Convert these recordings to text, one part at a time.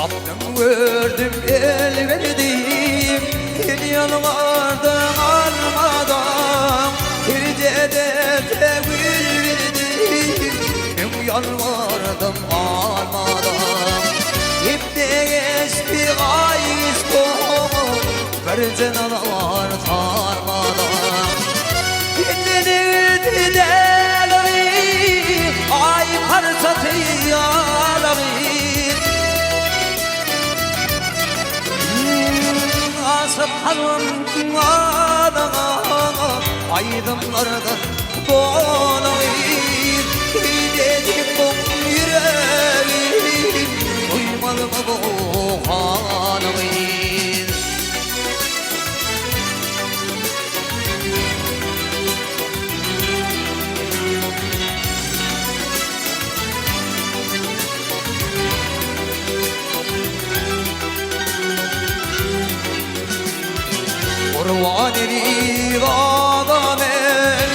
Yaptım gördüm el verdim, el yalvardım almadan, hircede tevil verdim, ben yalvardım almadan. İpte geçti ay ispon, vercen anar sarmadan. Dinlenirdi delali, ay parçatı yalalı. Asıp adama aydınlardan dolayım. Dedim bu yüreğim uymalı mı bu halimi? Kurvaneli dağdamen,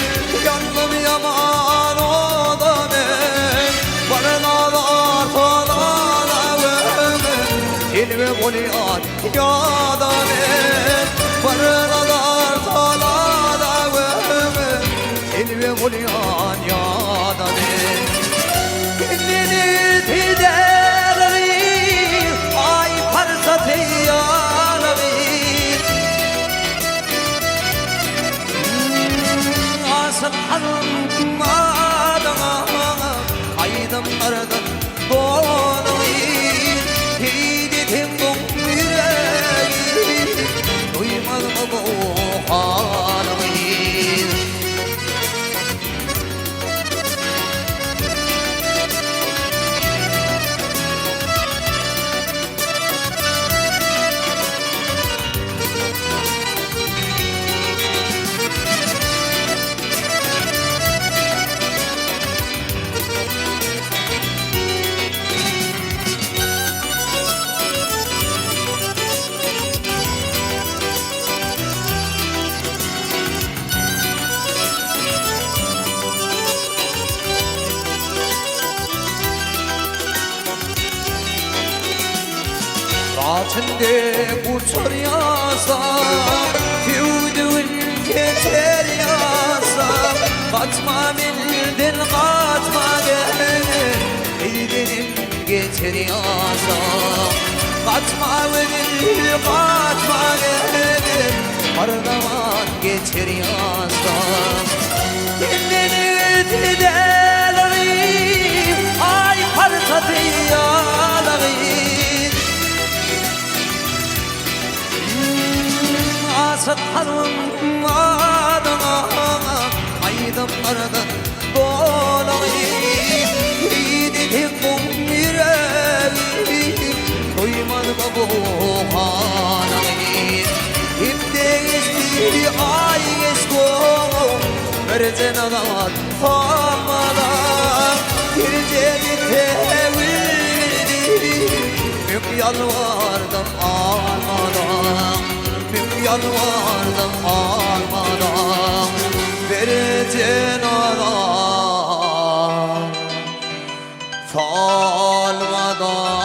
yandım yaman odamen. Barınalar talalavmen, ilmi bulyan yadamen. Barınalar talalavmen, ilmi bulyan yadamen. Dinlenir tiderli, ay parsatı yalavi. Asıp adama aydınlardan dolayım. Hidetim bu yüreğim duymalı mı bu halimi? Saçında uçar yasam, tüydün geçer yasam. Kaçma bildim kaçma gel, bildim geçer yasam. Kaçma bildim kaçma gel, ardaman geçer yasam. Dinlenir tiderli, ay parçatı yalavi. Asıp adama aydınlardan dolayım. Hidetim bu yüreğim duymalı mı bu halimi? İpte geçti ay geçti, vercen anar kalmadan. Hircedi tevil verdim, yalvardım almadan. Yalvardım almadan, vercen anar salmadan.